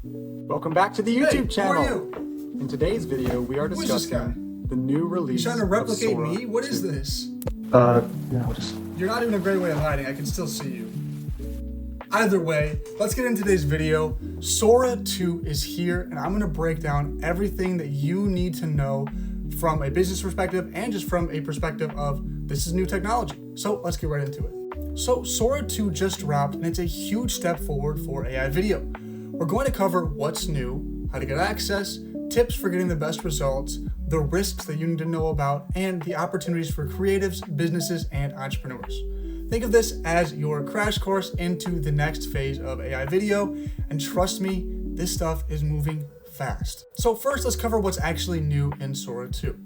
Welcome back to the YouTube channel. Who are you? In today's video, we are Who is this guy? discussing the new release. You trying to replicate of Sora me? What is 2. this? No, just You're not even a great way of hiding. I can still see you. Either way, let's get into today's video. Sora 2 is here, and I'm gonna break down everything that you need to know from a business perspective and just from a perspective of this is new technology. So let's get right into it. So Sora 2 just dropped, and it's a huge step forward for AI video. We're going to cover what's new, how to get access, tips for getting the best results, the risks that you need to know about, and the opportunities for creatives, businesses, and entrepreneurs. Think of this as your crash course into the next phase of AI video, and trust me, this stuff is moving fast. So first, let's cover what's actually new in Sora 2.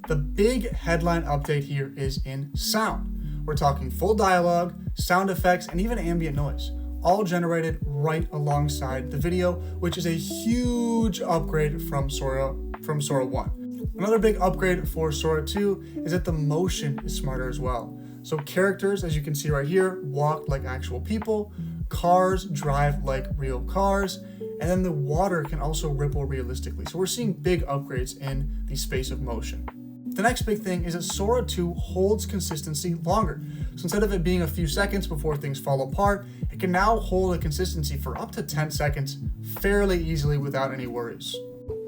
The big headline update here is in sound. We're talking full dialogue, sound effects, and even ambient noise, all generated right alongside the video, which is a huge upgrade from Sora 1. Another big upgrade for Sora 2 is that the motion is smarter as well. So characters, as you can see right here, walk like actual people, cars drive like real cars, and then the water can also ripple realistically. So we're seeing big upgrades in the space of motion. The next big thing is that Sora 2 holds consistency longer. So instead of it being a few seconds before things fall apart, it can now hold a consistency for up to 10 seconds fairly easily without any worries.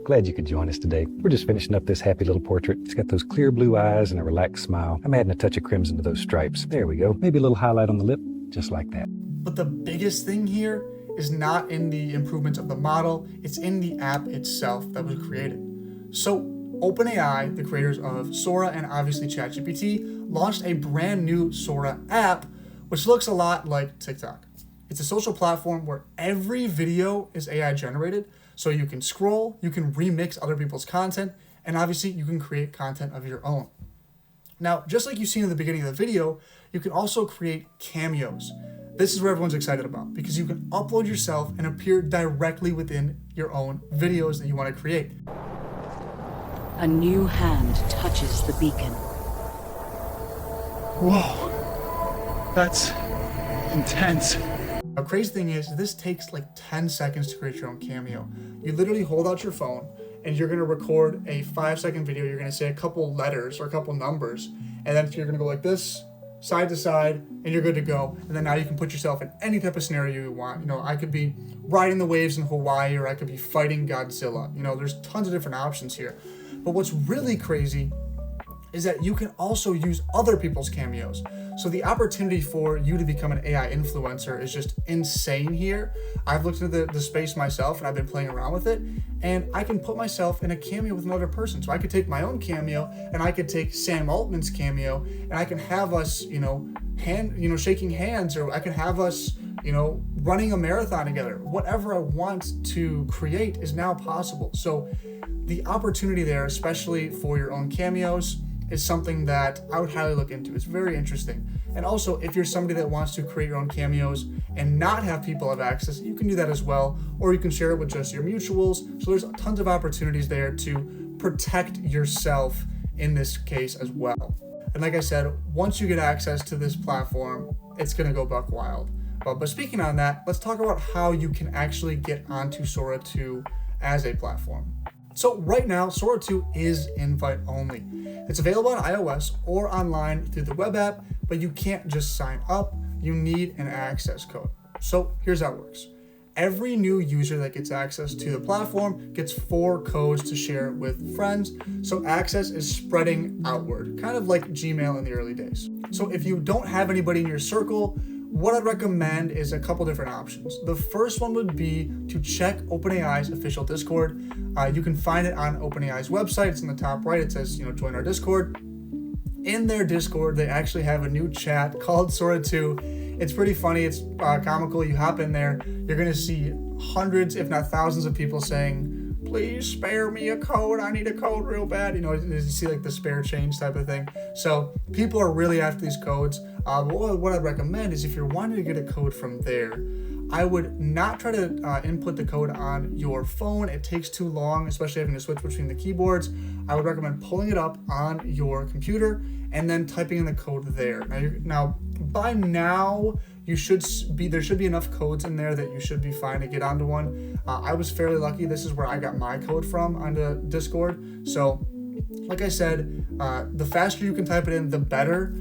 Glad you could join us today. We're just finishing up this happy little portrait. It's got those clear blue eyes and a relaxed smile. I'm adding a touch of crimson to those stripes. There we go. Maybe a little highlight on the lip, just like that. But the biggest thing here is not in the improvements of the model, it's in the app itself that was created. So OpenAI, the creators of Sora and obviously ChatGPT, launched a brand new Sora app, which looks a lot like TikTok. It's a social platform where every video is AI generated, so you can scroll, you can remix other people's content, and obviously you can create content of your own. Now, just like you've seen in the beginning of the video, you can also create cameos. This is what everyone's excited about because you can upload yourself and appear directly within your own videos that you want to create. A new hand touches the beacon. Whoa, that's intense. The crazy thing is this takes like 10 seconds to create your own cameo. You literally hold out your phone and you're gonna record a 5-second video. You're gonna say a couple letters or a couple numbers, and then you're gonna go like this, side to side, and you're good to go. And then now you can put yourself in any type of scenario you want. You know, I could be riding the waves in Hawaii, or I could be fighting Godzilla. You know, there's tons of different options here. But what's really crazy is that you can also use other people's cameos. So the opportunity for you to become an AI influencer is just insane here. I've looked into the space myself and I've been playing around with it, and I can put myself in a cameo with another person. So I could take my own cameo and I could take Sam Altman's cameo, and I can have us, shaking hands, or I can have us, running a marathon together. Whatever I want to create is now possible. So the opportunity there, especially for your own cameos, is something that I would highly look into. It's very interesting. And also, if you're somebody that wants to create your own cameos and not have people have access, you can do that as well, or you can share it with just your mutuals. So there's tons of opportunities there to protect yourself in this case as well. And like I said, once you get access to this platform, it's gonna go buck wild. But speaking on that, let's talk about how you can actually get onto Sora 2 as a platform. So right now, Sora 2 is invite only. It's available on iOS or online through the web app, but you can't just sign up. You need an access code. So here's how it works. Every new user that gets access to the platform gets 4 codes to share with friends. So access is spreading outward, kind of like Gmail in the early days. So if you don't have anybody in your circle, what I'd recommend is a couple different options. The first one would be to check OpenAI's official Discord. You can find it on OpenAI's website. It's in the top right. It says, join our Discord. In their Discord, they actually have a new chat called Sora 2. It's pretty funny. It's comical. You hop in there, you're gonna see hundreds, if not thousands, of people saying, "Please spare me a code. I need a code real bad." You see like the spare change type of thing. So people are really after these codes. What I'd recommend is if you're wanting to get a code from there, I would not try to input the code on your phone. It takes too long, especially having to switch between the keyboards. I would recommend pulling it up on your computer and then typing in the code there. Now by now, there should be enough codes in there that you should be fine to get onto one. I was fairly lucky. This is where I got my code from onto Discord. So like I said, the faster you can type it in, the better.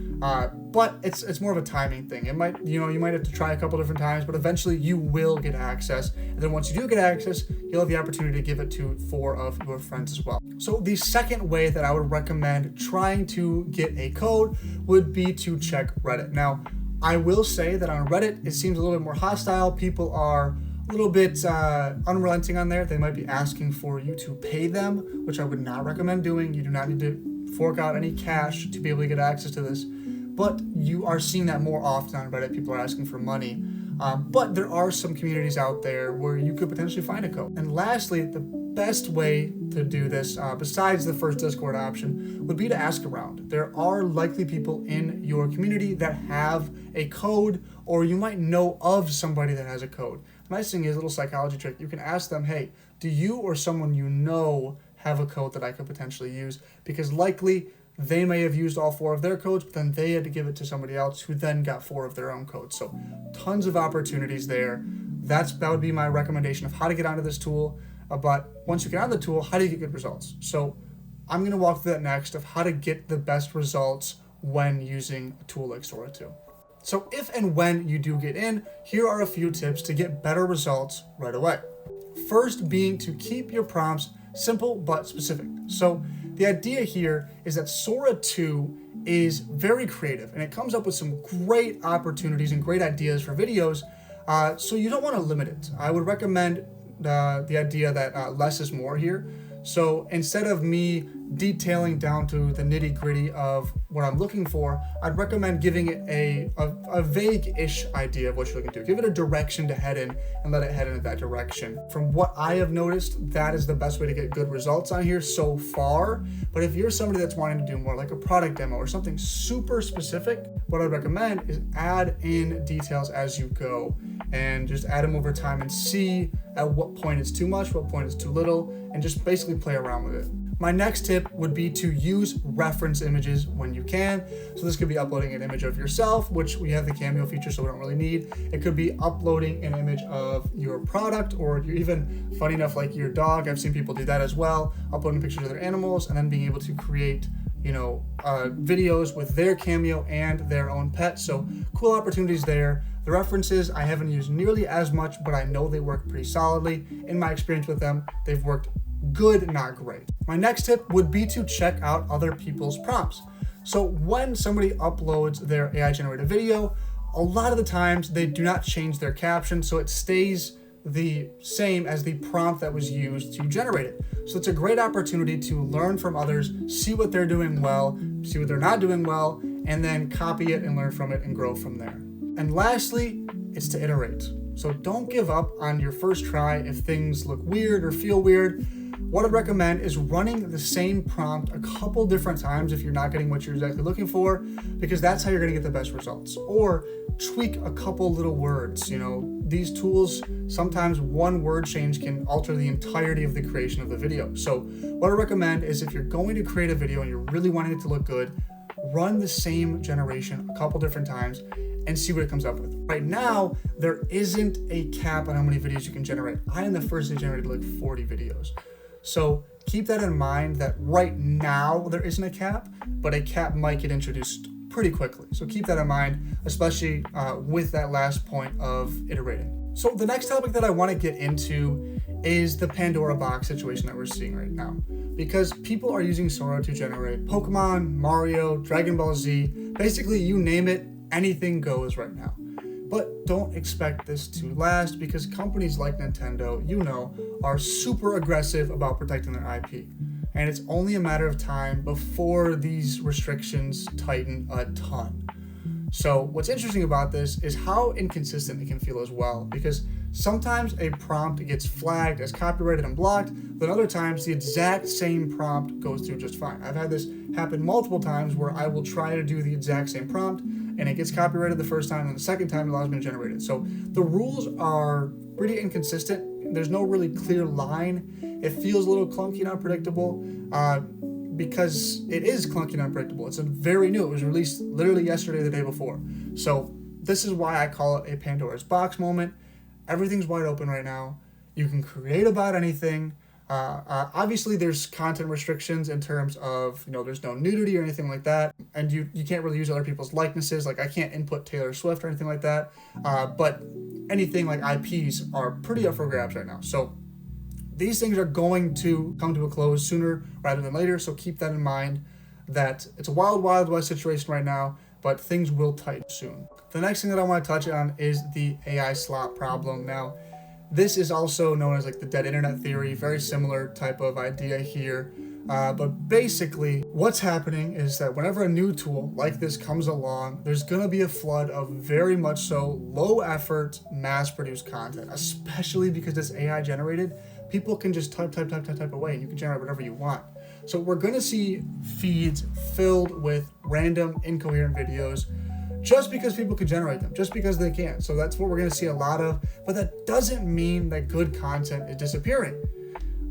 But it's more of a timing thing. It might, you might have to try a couple different times, but eventually you will get access. And then once you do get access, you'll have the opportunity to give it to 4 of your friends as well. So the second way that I would recommend trying to get a code would be to check Reddit. Now, I will say that on Reddit, it seems a little bit more hostile. People are a little bit unrelenting on there. They might be asking for you to pay them, which I would not recommend doing. You do not need to fork out any cash to be able to get access to this. But you are seeing that more often on Reddit. People are asking for money. But there are some communities out there where you could potentially find a code. And lastly, the best way to do this, besides the first Discord option, would be to ask around. There are likely people in your community that have a code, or you might know of somebody that has a code. The nice thing is, a little psychology trick, you can ask them, hey, do you or someone you know have a code that I could potentially use? Because likely they may have used all 4 of their codes, but then they had to give it to somebody else who then got 4 of their own codes. So tons of opportunities there. That would be my recommendation of how to get onto this tool. But once you get on the tool, how do you get good results? So I'm going to walk through that next of how to get the best results when using a tool like Sora 2. So if and when you do get in, here are a few tips to get better results right away. First being to keep your prompts simple but specific. So the idea here is that Sora 2 is very creative and it comes up with some great opportunities and great ideas for videos. So you don't want to limit it. I would recommend the idea that less is more here. So instead of me detailing down to the nitty gritty of what I'm looking for, I'd recommend giving it a vague-ish idea of what you're looking to. Give it a direction to head in and let it head in that direction. From what I have noticed, that is the best way to get good results on here so far. But if you're somebody that's wanting to do more like a product demo or something super specific, what I'd recommend is add in details as you go and just add them over time and see at what point it's too much, what point it's too little, and just basically play around with it. My next tip would be to use reference images when you can. So this could be uploading an image of yourself, which we have the cameo feature, so we don't really need. It could be uploading an image of your product, or you're even, funny enough, like your dog. I've seen people do that as well, uploading pictures of their animals and then being able to create videos with their cameo and their own pet. So cool opportunities there. The references I haven't used nearly as much, but I know they work pretty solidly. In my experience with them, they've worked good, not great. My next tip would be to check out other people's prompts. So when somebody uploads their AI generated video, a lot of the times they do not change their caption, so it stays the same as the prompt that was used to generate it. So it's a great opportunity to learn from others, see what they're doing well, see what they're not doing well, and then copy it and learn from it and grow from there. And lastly, it's to iterate. So don't give up on your first try if things look weird or feel weird. What I'd recommend is running the same prompt a couple different times if you're not getting what you're exactly looking for, because that's how you're going to get the best results. Or tweak a couple little words. These tools, sometimes one word change can alter the entirety of the creation of the video. So what I recommend is if you're going to create a video and you're really wanting it to look good, run the same generation a couple different times and see what it comes up with. Right now, there isn't a cap on how many videos you can generate. I, in the first day, generated like 40 videos. So keep that in mind that right now there isn't a cap, but a cap might get introduced pretty quickly. So keep that in mind, especially with that last point of iterating. So the next topic that I want to get into is the Pandora box situation that we're seeing right now. Because people are using Sora to generate Pokemon, Mario, Dragon Ball Z, basically you name it, anything goes right now. But don't expect this to last because companies like Nintendo, are super aggressive about protecting their IP. And it's only a matter of time before these restrictions tighten a ton. So what's interesting about this is how inconsistent it can feel as well, because sometimes a prompt gets flagged as copyrighted and blocked, but other times the exact same prompt goes through just fine. I've had this happen multiple times where I will try to do the exact same prompt and it gets copyrighted the first time, and the second time it allows me to generate it. So the rules are pretty inconsistent. There's no really clear line. It feels a little clunky and unpredictable because it is clunky and unpredictable. It's very new. It was released literally yesterday, the day before. So this is why I call it a Pandora's box moment. Everything's wide open right now. You can create about anything. Obviously, there's content restrictions in terms of, there's no nudity or anything like that. And you can't really use other people's likenesses. Like, I can't input Taylor Swift or anything like that. But anything like IPs are pretty up for grabs right now. So these things are going to come to a close sooner rather than later. So keep that in mind, that it's a wild, wild west situation right now, but things will tighten soon. The next thing that I want to touch on is the AI slop problem. Now, this is also known as like the dead internet theory, very similar type of idea here. But basically what's happening is that whenever a new tool like this comes along, there's going to be a flood of very much so low effort, mass produced content, especially because it's AI generated. People can just type away and you can generate whatever you want. So we're going to see feeds filled with random incoherent videos just because people can generate them, just because they can. So that's what we're going to see a lot of, but that doesn't mean that good content is disappearing.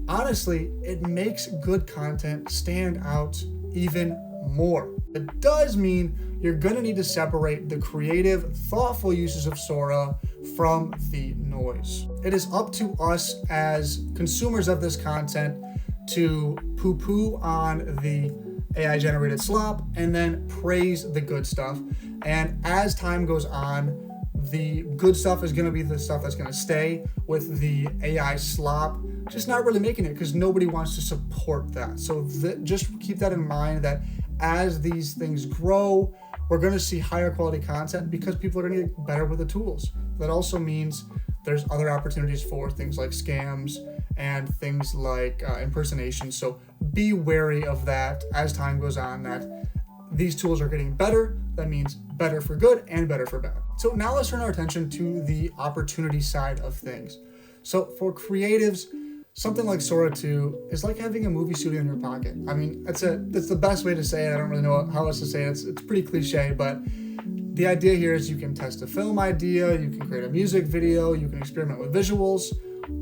Honestly, it makes good content stand out even more. It does mean you're going to need to separate the creative, thoughtful uses of Sora from the noise. It is up to us as consumers of this content to poo-poo on the AI generated slop and then praise the good stuff. And as time goes on, the good stuff is going to be the stuff that's going to stay, with the AI slop just not really making it because nobody wants to support that. So just keep that in mind, that as these things grow, we're going to see higher quality content because people are going to get better with the tools. That also means there's other opportunities for things like scams and things like impersonation. So be wary of that as time goes on, that these tools are getting better. That means better for good and better for bad. So now let's turn our attention to the opportunity side of things. So for creatives, something like Sora 2 is like having a movie studio in your pocket. I mean, that's the best way to say it. I don't really know how else to say it. It's pretty cliche, but the idea here is you can test a film idea, you can create a music video, you can experiment with visuals,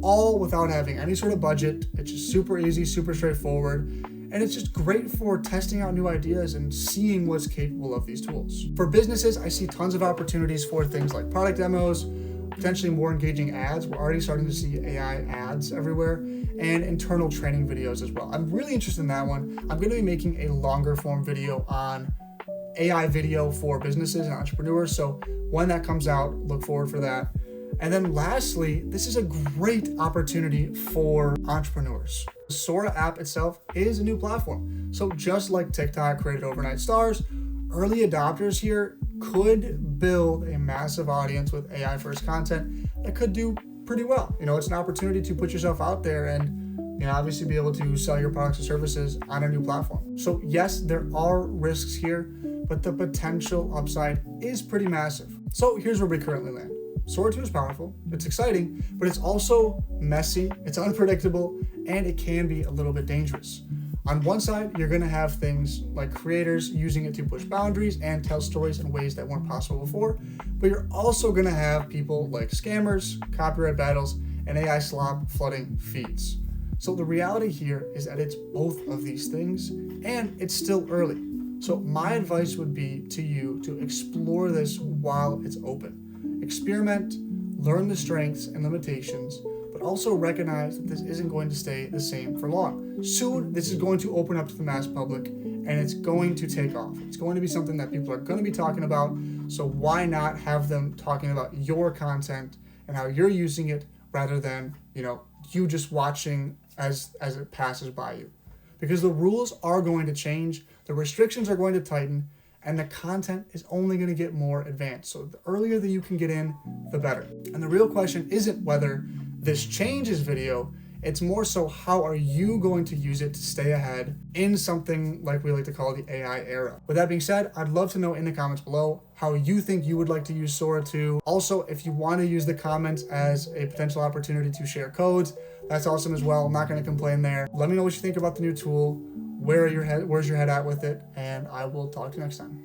all without having any sort of budget. It's just super easy, super straightforward. And it's just great for testing out new ideas and seeing what's capable of these tools. For businesses, I see tons of opportunities for things like product demos, potentially more engaging ads. We're already starting to see AI ads everywhere, and internal training videos as well. I'm really interested in that one. I'm going to be making a longer form video on AI video for businesses and entrepreneurs. So when that comes out, look forward for that. And then lastly, this is a great opportunity for entrepreneurs. The Sora app itself is a new platform. So just like TikTok created overnight stars, early adopters here could build a massive audience with AI first content that could do pretty well. It's an opportunity to put yourself out there and obviously be able to sell your products and services on a new platform. So yes, there are risks here, but the potential upside is pretty massive. So here's where we currently land. Sora 2 is powerful, it's exciting, but it's also messy, it's unpredictable, and it can be a little bit dangerous. On one side, you're going to have things like creators using it to push boundaries and tell stories in ways that weren't possible before, but you're also going to have people like scammers, copyright battles, and AI slop flooding feeds. So the reality here is that it's both of these things, and it's still early. So my advice would be to you to explore this while it's open. Experiment, learn the strengths and limitations, but also recognize that this isn't going to stay the same for long. Soon, this is going to open up to the mass public, and it's going to take off. It's going to be something that people are going to be talking about, so why not have them talking about your content and how you're using it rather than, you just watching as it passes by you. Because the rules are going to change, the restrictions are going to tighten, and the content is only going to get more advanced. So the earlier that you can get in, the better. And the real question isn't whether this changes video, it's more so how are you going to use it to stay ahead in something like we like to call the AI era. With that being said, I'd love to know in the comments below how you think you would like to use Sora 2. Also, if you want to use the comments as a potential opportunity to share codes, that's awesome as well. I'm not going to complain there. Let me know what you think about the new tool. Where's your head at with it? And I will talk to you next time.